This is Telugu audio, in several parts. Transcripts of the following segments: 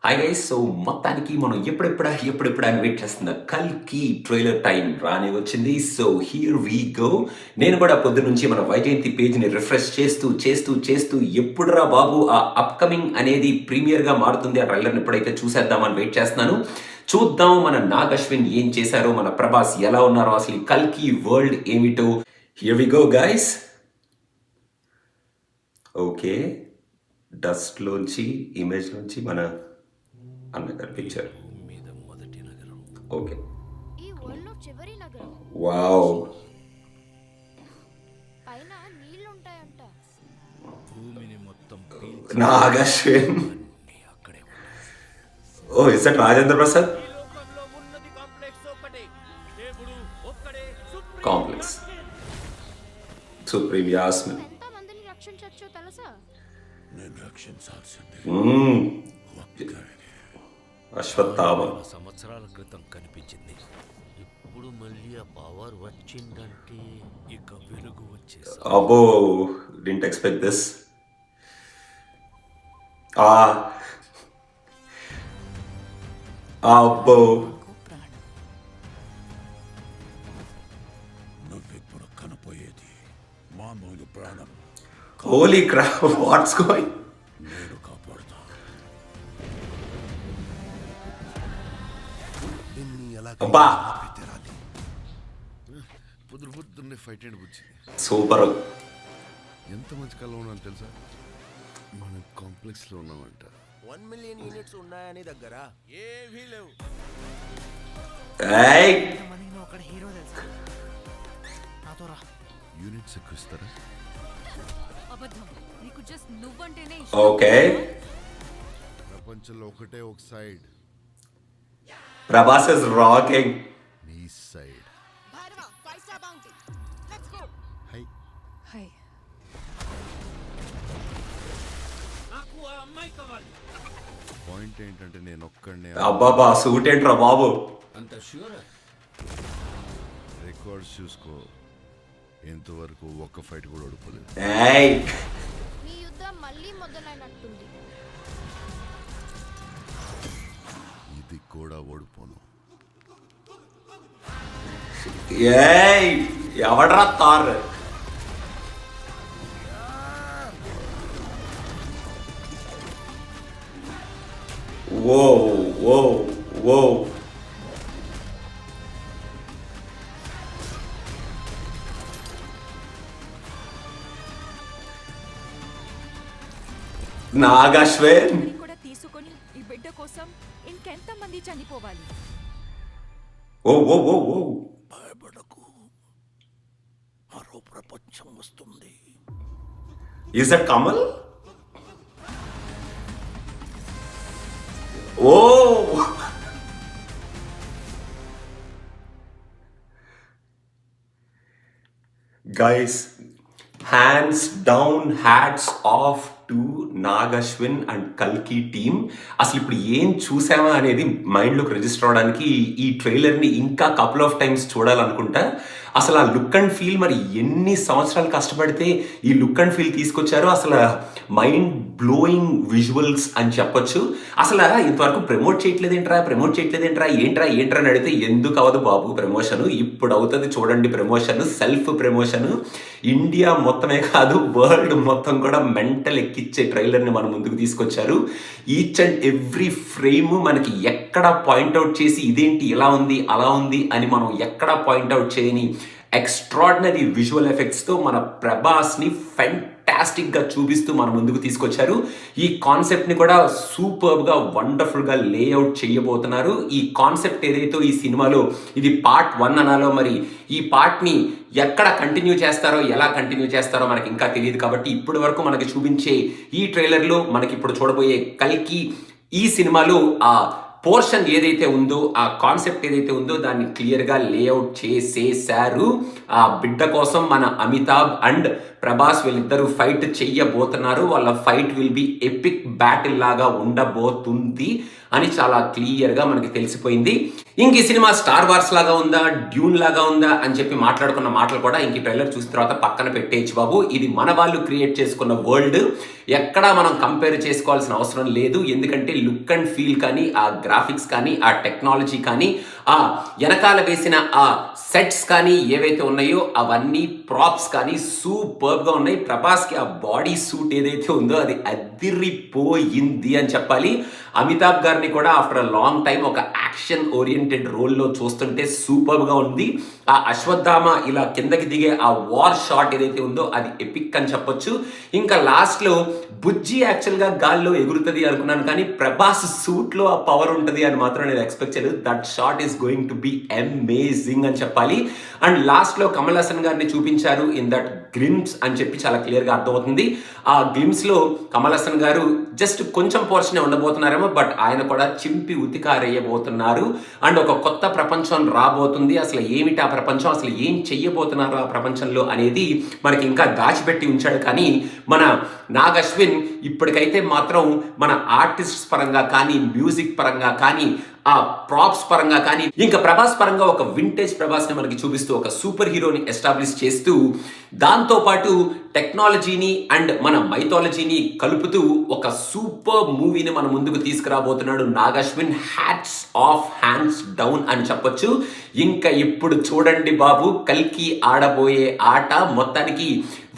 Hi guys. సో మొత్తానికి మనం ఎప్పుడెప్పుడా అని వెయిట్ చేస్తున్న కల్కి ట్రైలర్ టైం రాని వచ్చింది. So here we go. నేను కూడా పొద్దు నుంచి మన వైజయంతి పేజ్ని రిఫ్రెష్ చేస్తూ ఎప్పుడురా బాబు ఆ అప్కమింగ్ అనేది ప్రీమియర్గా మారుతుంది ఆ ట్రైలర్ని ఎప్పుడైతే చూసేద్దామని వెయిట్ చేస్తున్నాను. చూద్దాం మన నాగ్ అశ్విన్ ఏం చేశారో, మన ప్రభాస్ ఎలా ఉన్నారో, అసలు ఈ కల్కి వరల్డ్ ఏమిటో. Here we go guys. Okay, డస్ట్లోంచి ఇమేజ్లోంచి మన అన్నగారి పిక్చర్. ఓకే, ఈ వరల్డ్ లో చివరి నగరం వావ్. పైన నీళ్లు ఉంటాయంట. భూమిని మొత్తం Nag Ashwin. Oh is that Rajendra Prasad? ఈ లోకంలో ఉన్నది కాంప్లెక్స్ ఒకటే, దేవుడు ఒక్కడే సుప్రీం. Complex supreme Yasmin. ఎంత మందిని రక్షించొచ్చో తెలుసా? నేను రక్షించాల్సింది అశ్వత్థామ. సంవత్సరాల క్రితం కనిపించింది. ఇప్పుడు మళ్ళీ ఆ పవర్ వచ్చిందంటే ఇక వెలుగు వచ్చేసా. అబ్బో, డింట్ ఎక్స్పెక్ట్ దిస్. అబ్బో, నువ్విప్పుడు కనపోయేది మామూలు ప్రాణం. Holy crap, what's going? నేను కాపాడుతా. నిన్ను ఎలా అబ్బా, తెరాలి. పొద్దున్నే ఫైట్ అండ్ వచ్చింది. సూపర్. ఎంత మంచి కళ ఉన్నాను తెలుసా? మనం కాంప్లెక్స్ లో ఉన్నామంట. 1 మిలియన్ యూనిట్స్ ఉన్నాయని దగ్గర ఏవీ లేవు. ఏయ్, యూనిట్స్ ఎక్కువ ఇస్తారా? అబద్ధం. నీకు జస్ట్ నువ్వంటేనే ఓకే. ప్రపంచంలో ఒకటే ఒక సైడ్, ప్రభాస్ ఇస్ రాకింగ్. నీ సైడ్. High, high. పాయింట్ ఏంటంటే నేను ఒక్కడనే. అబ్బాబా, సూట్ ఏంట్రా బాబు? రికార్డ్స్ చూసుకో, ఎంతవరకు ఒక్క ఫైట్ కూడా ఓడిపోలేదు. ఏయ్, మీ యుద్ధం మళ్ళీ మొదలైనట్టుంది. ఇది కూడా ఓడిపోను. ఏయ్, ఎవడ్రా తార్? ఓ ఓ ఓ, నాగ్ అశ్విన్. ఇది కూడా తీసుకొని ఈ బిడ్డ కోసం ఇంకెంత మంది చనిపోవాలి? ఓ ఓ ఓ ఓ, భయపడకు, మరో ప్రపంచం వస్తుంది. Is that Kamal? Oh, guys, hands down, hats off to Nag Ashwin and కల్కి టీమ్. అసలు ఇప్పుడు ఏం చూసామా అనేది మైండ్లోకి రిజిస్టర్ అవడానికి ఈ ట్రైలర్ని ఇంకా కపుల్ ఆఫ్ టైమ్స్ చూడాలనుకుంటా. అసలు ఆ లుక్ అండ్ ఫీల్, మరి ఎన్ని సంవత్సరాలు కష్టపడితే ఈ లుక్ అండ్ ఫీల్ తీసుకొచ్చారో, అసలు మైండ్ బ్లోయింగ్ విజువల్స్ అని చెప్పొచ్చు. అసలు ఇంతవరకు ప్రమోట్ చేయట్లేదేంట్రా ఏంట్రా అని అడిగితే ఎందుకు అవ్వదు బాబు ప్రమోషన్? ఇప్పుడు అవుతుంది చూడండి ప్రమోషన్, సెల్ఫ్ ప్రమోషన్. ఇండియా మొత్తమే కాదు, వరల్డ్ మొత్తం కూడా మెంటల్ ఎక్కిచ్చే ట్రైలర్ని మన ముందుకు తీసుకొచ్చారు. ఈచ్ అండ్ ఎవ్రీ ఫ్రేమ్ మనకి ఎక్కడ పాయింట్అవుట్ చేసి ఇదేంటి ఇలా ఉంది అలా ఉంది అని మనం ఎక్కడ పాయింట్అవుట్ చేయని ఎక్స్ట్రాడినరీ విజువల్ ఎఫెక్ట్స్తో మన ప్రభాస్ని ఫెంటాస్టిక్గా చూపిస్తూ మన ముందుకు తీసుకొచ్చారు. ఈ కాన్సెప్ట్ని కూడా సూపర్గా వండర్ఫుల్గా లేఅవుట్ చేయబోతున్నారు. ఈ కాన్సెప్ట్ ఏదైతే ఈ సినిమాలో ఇది పార్ట్ 1 అనాలో, మరి ఈ పార్ట్ని ఎక్కడ కంటిన్యూ చేస్తారో, ఎలా కంటిన్యూ చేస్తారో మనకి ఇంకా తెలియదు. కాబట్టి ఇప్పటి వరకు మనకి చూపించే ఈ ట్రైలర్లో మనకి ఇప్పుడు చూడబోయే కల్కి ఈ సినిమాలో ఆ పోర్షన్ ఏదైతే ఉందో, ఆ కాన్సెప్ట్ ఏదైతే ఉందో దాన్ని క్లియర్గా లేఅవుట్ చేసేశారు. ఆ బిడ్డ కోసం మన అమితాబ్ అండ్ ప్రభాస్ వీళ్ళిద్దరూ ఫైట్ చెయ్యబోతున్నారు. వాళ్ళ fight will be epic battle లాగా ఉండబోతుంది అని చాలా క్లియర్గా మనకి తెలిసిపోయింది. ఇంక ఈ సినిమా స్టార్ వార్స్ లాగా ఉందా, డ్యూన్ లాగా ఉందా అని చెప్పి మాట్లాడుకున్న మాటలు కూడా ఇంక ట్రైలర్ చూసిన తర్వాత పక్కన పెట్టేయచ్చు బాబు. ఇది మన వాళ్ళు క్రియేట్ చేసుకున్న వరల్డ్, ఎక్కడా మనం కంపేర్ చేసుకోవాల్సిన అవసరం లేదు. ఎందుకంటే లుక్ అండ్ ఫీల్ కానీ, ఆ గ్రాఫిక్స్ కానీ, ఆ టెక్నాలజీ కానీ, ఆ వెనకాల వేసిన ఆ సెట్స్ కానీ ఏవైతే ఉన్నాయో అవన్నీ ప్రాప్స్ కానీ సూపర్గా ఉన్నాయి. ప్రభాస్కి ఆ బాడీ సూట్ ఏదైతే ఉందో అది అదిరిపోయింది అని చెప్పాలి. అమితాబ్ గారిని కూడా ఆఫ్టర్ అ లాంగ్ టైం ఒక యాక్షన్ ఓరియంటెడ్ రోల్లో చూస్తుంటే సూపర్గా ఉంది. ఆ అశ్వత్థామ ఇలా కిందకి దిగే ఆ వార్ షాట్ ఏదైతే ఉందో అది ఎపిక్ అని చెప్పొచ్చు. ఇంకా లాస్ట్లో బుజ్జి యాక్చువల్గా గాల్లో ఎగురుతుంది అనుకున్నాను, కానీ ప్రభాస్ సూట్లో ఆ పవర్ ఉంటుంది అని మాత్రం నేను ఎక్స్పెక్ట్ చేయలేదు. That shot is going to be amazing అని చెప్పాలి. అండ్ లాస్ట్లో కమల్ హాసన్ గారిని చూపించారు ఇన్ దట్ గ్లిమ్స్ అని చెప్పి చాలా క్లియర్గా అర్థమవుతుంది. ఆ గ్లిమ్స్లో కమల్ హాసన్ గారు జస్ట్ కొంచెం పోర్షనే ఉండబోతున్నారేమో, బట్ ఆయన కూడా చింపి ఉతికారేయబోతున్నారు. అండ్ ఒక కొత్త ప్రపంచం రాబోతుంది. అసలు ఏమిటి ఆ ప్రపంచం, అసలు ఏం చెయ్యబోతున్నారు ఆ ప్రపంచంలో అనేది మనకి ఇంకా దాచిపెట్టి ఉంచాడు. కానీ మన నాగ్ అశ్విన్ ఇప్పటికైతే మాత్రం మన ఆర్టిస్ట్ పరంగా కానీ, మ్యూజిక్ పరంగా కానీ, ఆ ప్రాప్స్ పరంగా కానీ, ఇంకా ప్రభాస్ పరంగా ఒక వింటేజ్ ప్రభాస్ని మనకి చూపిస్తూ ఒక సూపర్ హీరోని ఎస్టాబ్లిష్ చేస్తూ, దాంతోపాటు టెక్నాలజీని అండ్ మన మైథాలజీని కలుపుతూ ఒక సూపర్ మూవీని మన ముందుకు తీసుకురాబోతున్నాడు Nag Ashwin. Hats off, hands down అని చెప్పొచ్చు. ఇంకా ఇప్పుడు చూడండి బాబు, కల్కి ఆడబోయే ఆట మొత్తానికి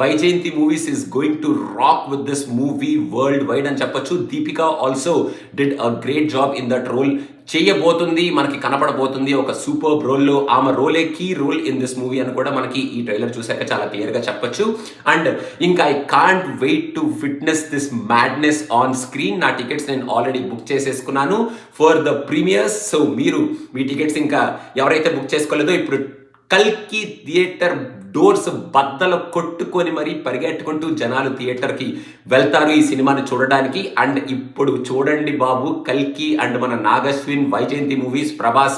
Vyjayanthi movies is going to rock with this movie worldwide అని చెప్పొచ్చు. Deepika also did a great job in that role. చేయబోతుంది, మనకి కనపడబోతుంది ఒక సూపర్ రోల్లో. ఆమె రోలే key role in this movie అని కూడా మనకి ఈ ట్రైలర్ చూసాక చాలా క్లియర్గా చెప్పొచ్చు. అండ్ ఇంకా I can't wait to witness this madness on screen. నా టికెట్స్ నేను ఆల్రెడీ బుక్ చేసేసుకున్నాను ఫర్ ద ప్రీమియర్స్. సో మీరు మీ టికెట్స్ ఇంకా ఎవరైతే బుక్ చేసుకోలేదో ఇప్పుడు కల్కి థియేటర్ డోర్స్ బద్దలు కొట్టుకొని మరీ పరిగెట్టుకుంటూ జనాలు థియేటర్కి వెళ్తారు ఈ సినిమాని చూడడానికి. అండ్ ఇప్పుడు చూడండి బాబు, కల్కి అండ్ మన నాగ్ అశ్విన్ వైజయంతి మూవీస్ ప్రభాస్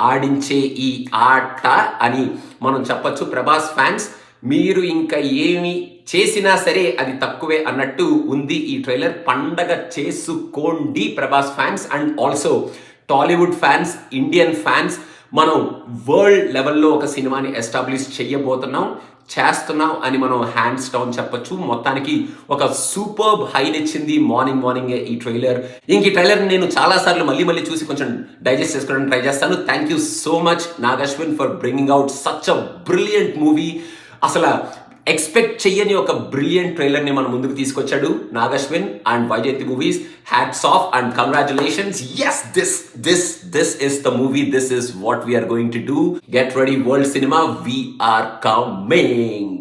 ఆడించే ఈ ఆట అని మనం చెప్పొచ్చు. ప్రభాస్ ఫ్యాన్స్ మీరు ఇంకా ఏమి చేసినా సరే అది తక్కువే అన్నట్టు ఉంది ఈ ట్రైలర్. పండగ చేసుకోండి Prabhas fans and also Tollywood fans, Indian fans. మనం వరల్డ్ లెవెల్లో ఒక సినిమాని ఎస్టాబ్లిష్ చేస్తున్నాం అని మనం హ్యాండ్స్ డౌన్ చెప్పొచ్చు. మొత్తానికి ఒక సూపర్బ్ హైనిచ్చింది మార్నింగే ఈ ట్రైలర్. ఇంక ఈ ట్రైలర్ నేను చాలాసార్లు మళ్ళీ చూసి కొంచెం డైజెస్ట్ చేసుకోవడానికి ట్రై చేస్తాను. Thank you so much Nag Ashwin for bringing out such a brilliant movie. అసలు ఎక్స్పెక్ట్ చెయ్యని ఒక బ్రిలియంట్ ట్రైలర్ని మన ముందుకు తీసుకొచ్చాడు Nag Ashwin and Vyjayanthi movies. Hats off and congratulations. Yes, this is the movie. This is what we are going to do. Get ready, world cinema. We are coming.